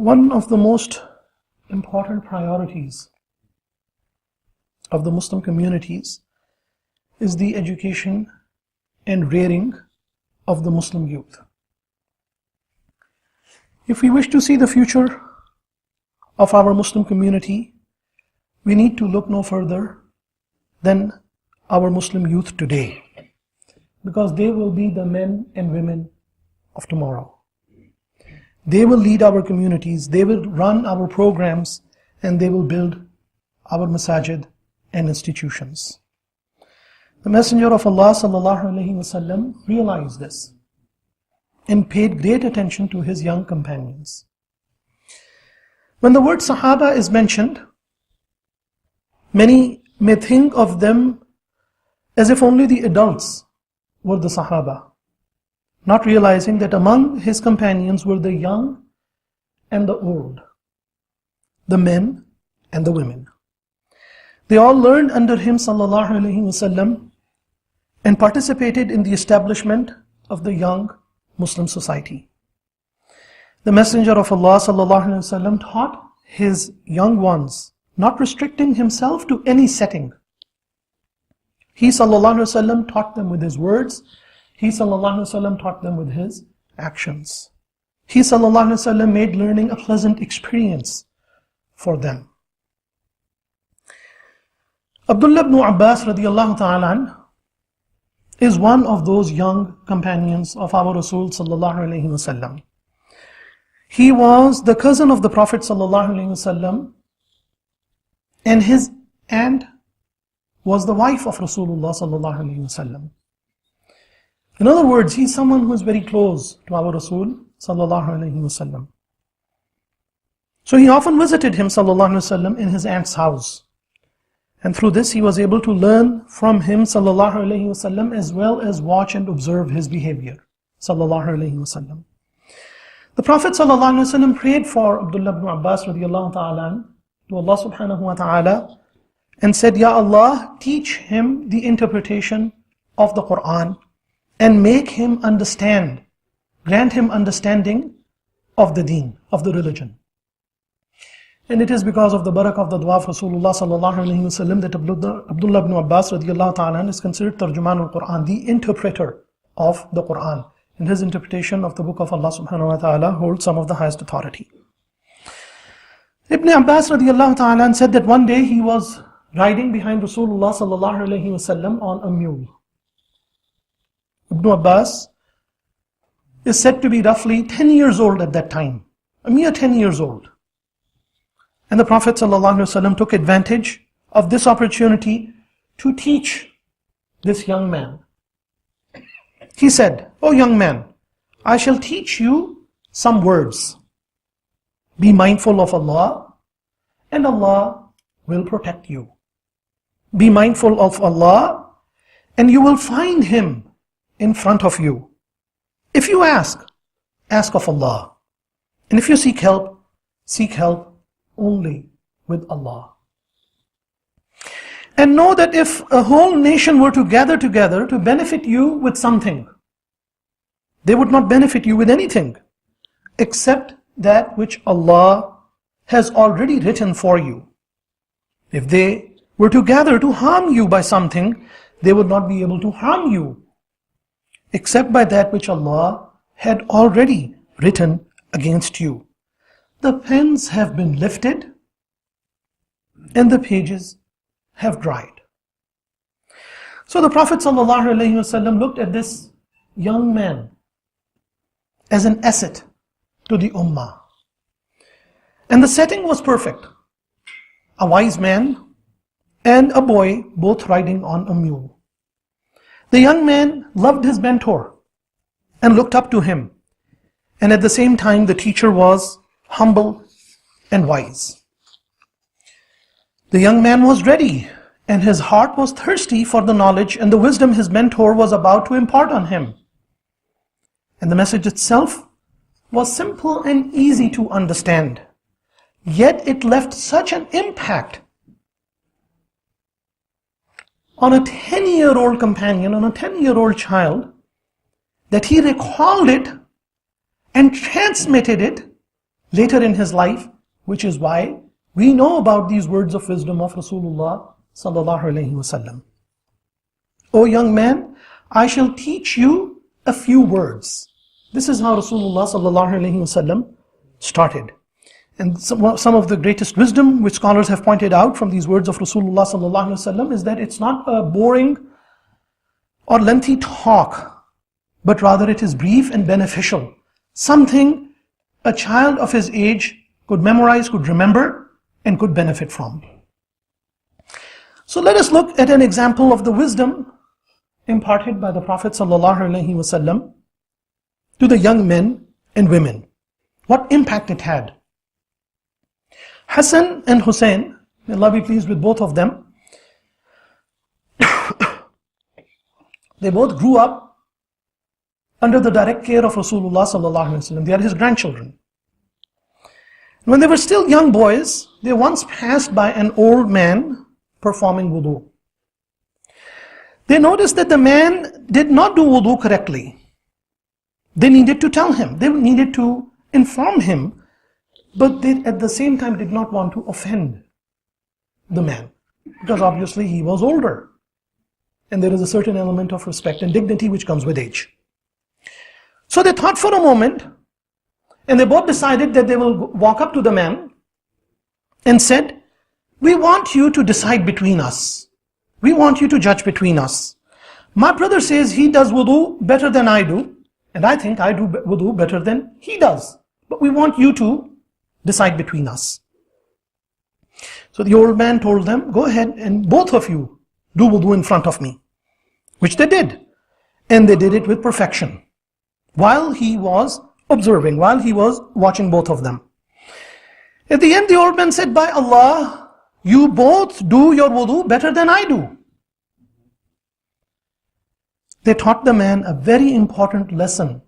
One of the most important priorities of the Muslim communities is the education and rearing of the Muslim youth. If we wish to see the future of our Muslim community, we need to look no further than our Muslim youth today, because they will be the men and women of tomorrow. They will lead our communities, they will run our programs, and they will build our masajid and institutions. The Messenger of Allah ﷺ realized this and paid great attention to his young companions. When the word Sahaba is mentioned, many may think of them as if only the adults were the Sahaba, not realizing that among his companions were the young and the old, the men and the women. They all learned under him ﷺ and participated in the establishment of the young Muslim society. The Messenger of Allah ﷺ taught his young ones, not restricting himself to any setting. He ﷺ taught them with his words. He ﷺ taught them with his actions. He ﷺ made learning a pleasant experience for them. Abdullah ibn Abbas radiallahu ta'ala is one of those young companions of our Rasul sallallahu alayhi wasallam. He was the cousin of the Prophet sallallahu alayhi wasallam, and his aunt was the wife of Rasulullah sallallahu alayhi wasallam. In other words, he's someone who is very close to our Rasul sallallahu alayhi wasallam. So he often visited him sallallahu alayhi wasallam in his aunt's house. And through this he was able to learn from him sallallahu alayhi wasallam, as well as watch and observe his behavior sallallahu alayhi wasallam. The Prophet sallallahu alayhi wasallam prayed for Abdullah ibn Abbas radiallahu ta'ala to Allah subhanahu wa ta'ala and said, Ya Allah, teach him the interpretation of the Quran and make him understand, grant him understanding of the deen, of the religion. And it is because of the barakah of the dua of Rasulullah sallallahu alayhi wasallam that Abdullah ibn Abbas radiallahu ta'ala is considered Tarjuman al-Quran, the interpreter of the Quran. And his interpretation of the book of Allah subhanahu wa ta'ala holds some of the highest authority. Ibn Abbas radiallahu ta'ala said that one day he was riding behind Rasulullah sallallahu alayhi wasallam on a mule. Ibn Abbas is said to be roughly 10 years old at that time, a mere 10 years old. And the Prophet ﷺ took advantage of this opportunity to teach this young man. He said, "O young man, I shall teach you some words. Be mindful of Allah, and Allah will protect you. Be mindful of Allah, and you will find Him in front of you. If you ask of Allah. And if you seek help only with Allah. And know that if a whole nation were to gather together to benefit you with something, they would not benefit you with anything except that which Allah has already written for you. If they were to gather to harm you by something, they would not be able to harm you except by that which Allah had already written against you. The pens have been lifted and the pages have dried." So the Prophet ﷺ looked at this young man as an asset to the ummah. And the setting was perfect. A wise man and a boy both riding on a mule. The young man loved his mentor and looked up to him. And at the same time the teacher was humble and wise. The young man was ready, and his heart was thirsty for the knowledge and the wisdom his mentor was about to impart on him. And the message itself was simple and easy to understand, yet it left such an impact on a 10-year-old companion, on a 10-year-old child, that he recalled it and transmitted it later in his life, which is why we know about these words of wisdom of Rasulullah sallallahu alaihi wasallam. O young man, I shall teach you a few words. This is how Rasulullah sallallahu alaihi wasallam started. And some of the greatest wisdom which scholars have pointed out from these words of Rasulullah sallallahu alaihi wasallam is that it's not a boring or lengthy talk, but rather it is brief and beneficial. Something a child of his age could memorize, could remember, and could benefit from. So let us look at an example of the wisdom imparted by the Prophet ﷺ to the young men and women. What impact it had. Hassan and Hussein, may Allah be pleased with both of them, they both grew up under the direct care of Rasulullah ﷺ. They are his grandchildren. When they were still young boys, they once passed by an old man performing wudu. They noticed that the man did not do wudu correctly. They needed to tell him, they needed to inform him, but they at the same time did not want to offend the man, because obviously he was older. And there is a certain element of respect and dignity which comes with age. So they thought for a moment, and they both decided that they will walk up to the man and said, we want you to decide between us. We want you to judge between us. My brother says he does wudu better than I do, and I think I do wudu better than he does. But we want you to decide between us. So the old man told them, go ahead and both of you do wudu in front of me. Which they did. And they did it with perfection. While he was observing, while he was watching both of them. At the end, the old man said, by Allah, you both do your wudu better than I do. They taught the man a very important lesson,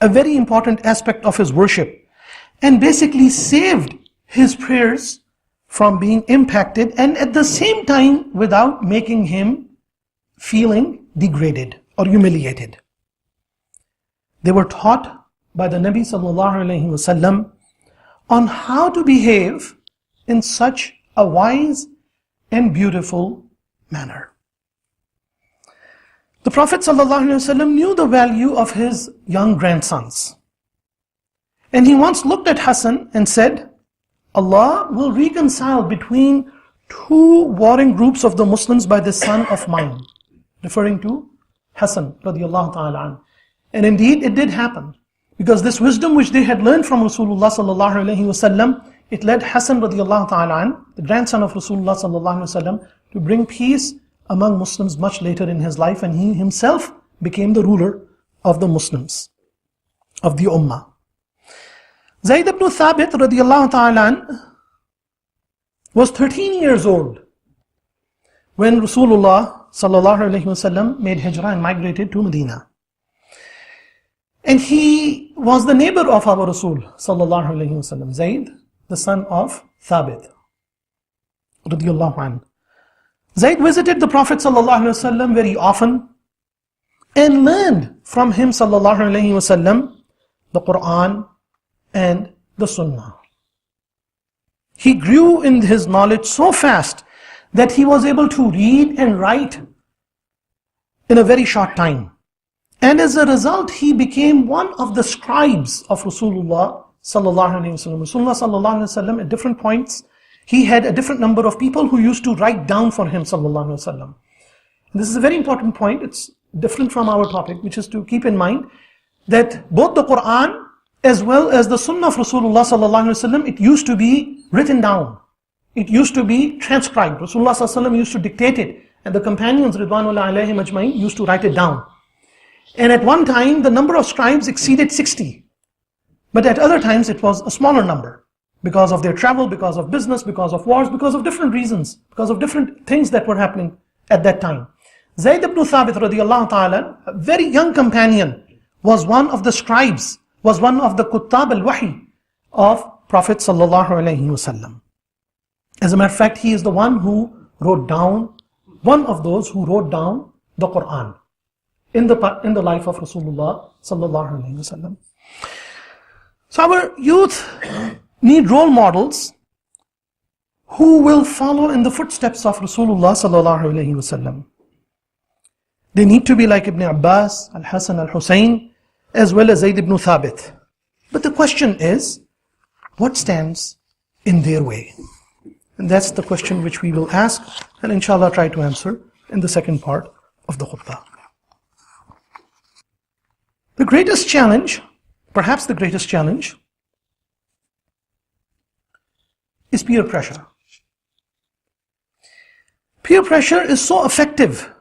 a very important aspect of his worship, and basically saved his prayers from being impacted, and at the same time without making him feeling degraded or humiliated. They were taught by the Nabi sallallahu alaihi wasallam on how to behave in such a wise and beautiful manner. The Prophet sallallahu alaihi wasallam knew the value of his young grandsons. And he once looked at Hassan and said, Allah will reconcile between two warring groups of the Muslims by this son of mine, referring to Hassan radiallahu ta'ala anhu. And indeed it did happen, because this wisdom which they had learned from Rasulullah sallallahu alaihi wasallam, it led Hassan radiallahu ta'ala anhu, the grandson of Rasulullah sallallahu alaihi wasallam, to bring peace among Muslims much later in his life, and he himself became the ruler of the Muslims, of the Ummah. Zayd ibn Thabit radiallahu ta'ala anhu was 13 years old when Rasulullah sallallahu alaihi wasallam made hijrah and migrated to Medina. And he was the neighbor of our Rasul sallallahu alaihi wasallam, Zayd, the son of Thabit radiallahu anhu. Zayd visited the Prophet sallallahu alaihi wasallam very often and learned from him sallallahu alaihi wasallam the Quran and the Sunnah. He grew in his knowledge so fast that he was able to read and write in a very short time. And as a result, he became one of the scribes of Rasulullah sallallahu alaihi wasallam. Rasulullah sallallahu alaihi wasallam at different points, he had a different number of people who used to write down for him sallallahu alaihi wasallam. This is a very important point. It's different from our topic, which is to keep in mind that both the Quran as well as the Sunnah of Rasulullah sallallahu alaihi wasallam, it used to be written down. It used to be transcribed. Rasulullah sallallahu alaihi wasallam used to dictate it, and the companions Ridwanullah alaihim ajmain used to write it down. And at one time, the number of scribes exceeded 60. But at other times, it was a smaller number, because of their travel, because of business, because of wars, because of different reasons, because of different things that were happening at that time. Zayd ibn Thabit radiallahu ta'ala, a very young companion, was one of the scribes, was one of the Kuttab al-Wahi of Prophet sallallahu alaihi wasallam. As a matter of fact, he is the one who wrote down, one of those who wrote down the Quran in the life of Rasulullah sallallahu alaihi wasallam. So our youth need role models who will follow in the footsteps of Rasulullah sallallahu alaihi wasallam. They need to be like Ibn Abbas, Al-Hasan, Al-Hussein, as well as Zayd ibn Thabit. But the question is, what stands in their way? And that's the question which we will ask and inshallah try to answer in the second part of the khutbah. The greatest challenge, perhaps the greatest challenge, is peer pressure. Peer pressure is so effective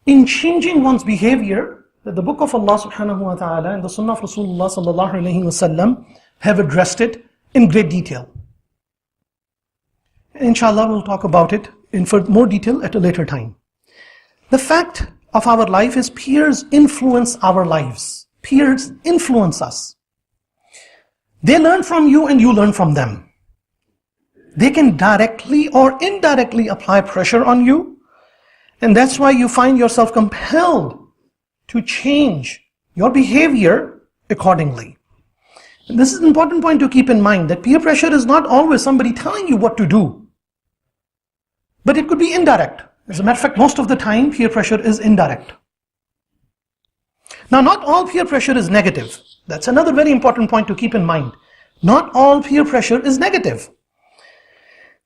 in changing one's behavior that the book of Allah subhanahu wa ta'ala and the sunnah of Rasulullah sallallahu alayhi wa sallam have addressed it in great detail. Inshallah, we'll talk about it in more detail at a later time. The fact of our life is peers influence our lives. Peers influence us. They learn from you and you learn from them. They can directly or indirectly apply pressure on you, and that's why you find yourself compelled to change your behavior accordingly. And this is an important point to keep in mind, that peer pressure is not always somebody telling you what to do, but it could be indirect. As a matter of fact, most of the time peer pressure is indirect. Now, not all peer pressure is negative. That's another very important point to keep in mind. Not all peer pressure is negative,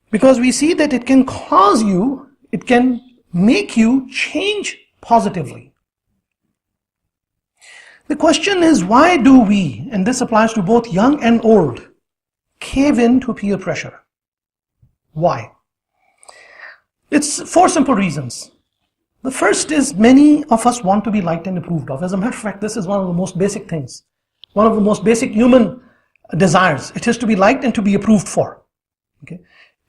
because we see that it can cause you, it can make you change positively. The question is, why do we, and this applies to both young and old, cave in to peer pressure? Why? It's 4 simple reasons. The first is, many of us want to be liked and approved of. As a matter of fact, this is one of the most basic things, one of the most basic human desires. It is to be liked and to be approved for. Okay?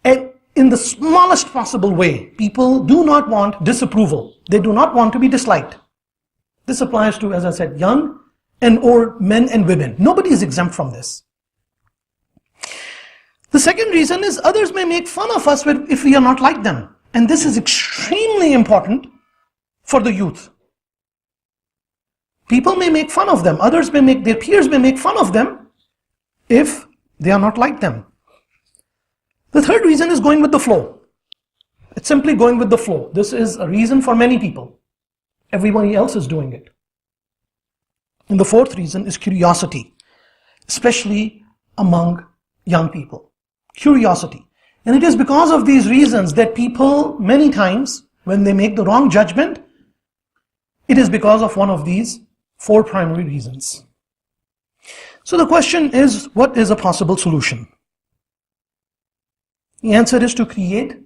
And in the smallest possible way, people do not want disapproval. They do not want to be disliked. This applies to, as I said, young and old men and women. Nobody is exempt from this. The second reason is, others may make fun of us if we are not like them. And this is extremely important for the youth. People may make fun of them. Their peers may make fun of them if they are not like them. The third reason is going with the flow. It's simply going with the flow. This is a reason for many people. Everybody else is doing it. And the fourth reason is curiosity, especially among young people. Curiosity. And it is because of these reasons that people, many times, when they make the wrong judgment, it is because of one of these 4 primary reasons. So the question is, what is a possible solution? The answer is to create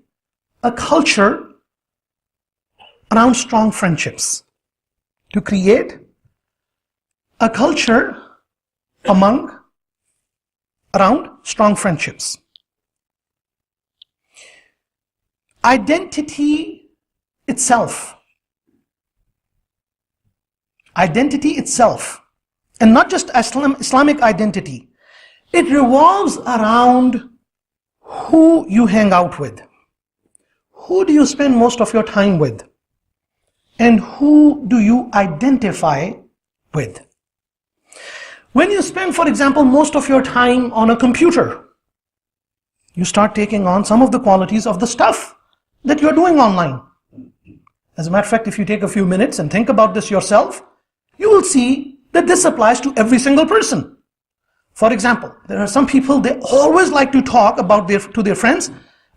a culture around strong friendships. To create a culture around strong friendships. Identity itself, and not just Islamic identity, it revolves around who you hang out with. Who do you spend most of your time with? And who do you identify with? When you spend, for example, most of your time on a computer, you start taking on some of the qualities of the stuff that you're doing online. As a matter of fact, if you take a few minutes and think about this yourself, you will see that this applies to every single person. For example, there are some people, they always like to talk to their friends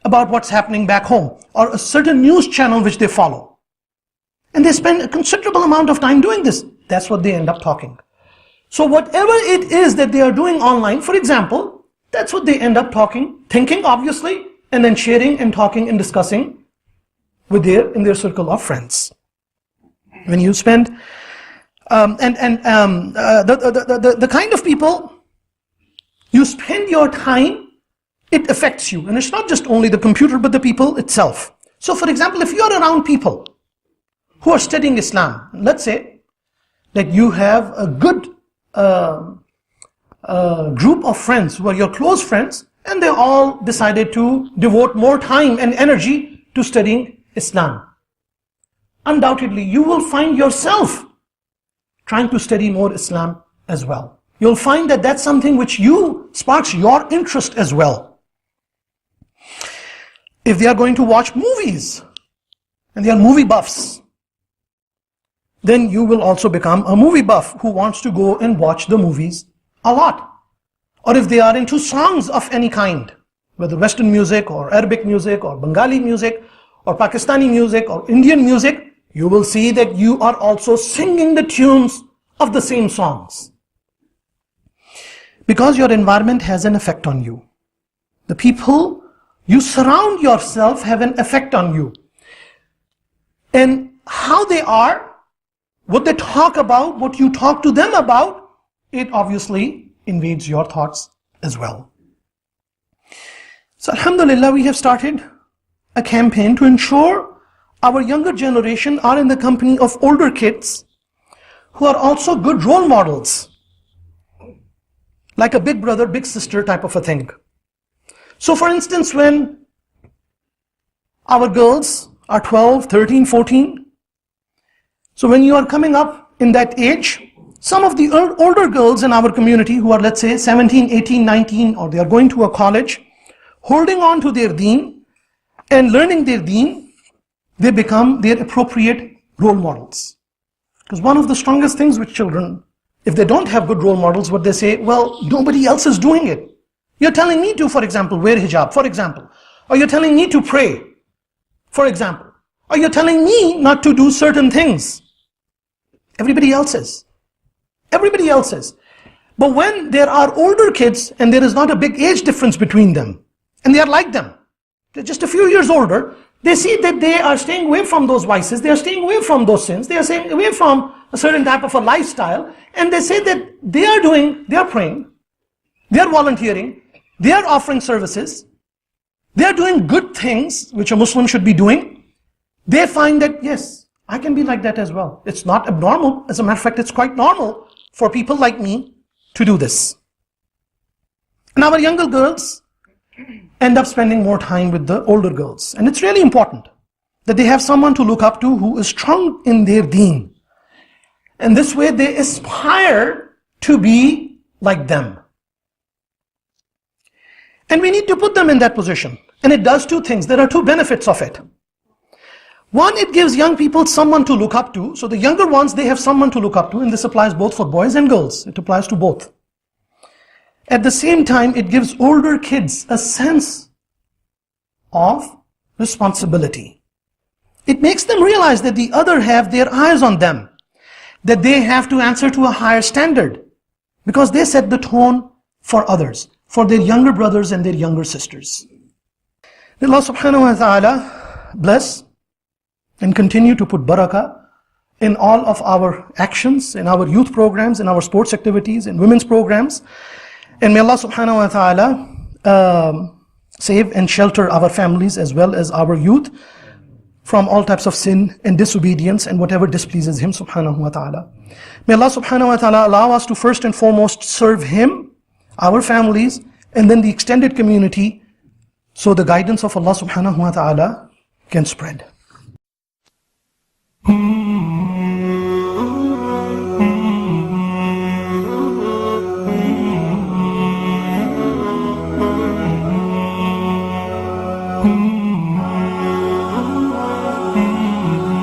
about what's happening back home, or a certain news channel which they follow. And they spend a considerable amount of time doing this. That's what they end up talking. So whatever it is that they are doing online, for example, that's what they end up thinking obviously, and then sharing and talking and discussing in their circle of friends. When you spend, the kind of people you spend your time, it affects you. And it's not just only the computer, but the people itself. So for example, if you're around people who are studying Islam, let's say that you have a good group of friends who are your close friends, and they all decided to devote more time and energy to studying Islam. Undoubtedly, you will find yourself trying to study more Islam as well. you'll find that that's something which sparks your interest as well. If they are going to watch movies, and they are movie buffs, then you will also become a movie buff who wants to go and watch the movies a lot. Or if they are into songs of any kind, whether Western music or Arabic music or Bengali music or Pakistani music or Indian music, you will see that you are also singing the tunes of the same songs. Because your environment has an effect on you. The people you surround yourself have an effect on you. And how they are, what they talk about, what you talk to them about, it obviously invades your thoughts as well. So alhamdulillah, we have started a campaign to ensure our younger generation are in the company of older kids who are also good role models, like a big brother, big sister type of a thing. So for instance, when our girls are 12, 13, 14, so when you are coming up in that age, some of the older girls in our community who are, let's say, 17, 18, 19, or they are going to a college, holding on to their deen and learning their deen, they become their appropriate role models. Because one of the strongest things with children, if they don't have good role models, what they say, well, nobody else is doing it. You're telling me to, for example, wear hijab, for example. Or you're telling me to pray, for example. Or you're telling me not to do certain things. Everybody else is. Everybody else is. But when there are older kids and there is not a big age difference between them, and they are like them, they're just a few years older, they see that they are staying away from those vices, they are staying away from those sins, they are staying away from a certain type of a lifestyle, and they say that they are praying, they are volunteering, they are offering services, they are doing good things which a Muslim should be doing. They find that, yes, I can be like that as well. It's not abnormal. As a matter of fact, it's quite normal for people like me to do this. And our younger girls end up spending more time with the older girls. And it's really important that they have someone to look up to who is strong in their deen. And this way they aspire to be like them. And we need to put them in that position. And it does two things. There are two benefits of it. One, it gives young people someone to look up to. So the younger ones, they have someone to look up to. And this applies both for boys and girls. It applies to both. At the same time, it gives older kids a sense of responsibility. It makes them realize that the other have their eyes on them, that they have to answer to a higher standard, because they set the tone for others, for their younger brothers and their younger sisters. May Allah subhanahu wa ta'ala bless and continue to put barakah in all of our actions, in our youth programs, in our sports activities, in women's programs. And may Allah subhanahu wa ta'ala save and shelter our families as well as our youth from all types of sin and disobedience and whatever displeases Him subhanahu wa ta'ala. May Allah subhanahu wa ta'ala allow us to first and foremost serve Him, our families, and then the extended community, so the guidance of Allah subhanahu wa ta'ala can spread.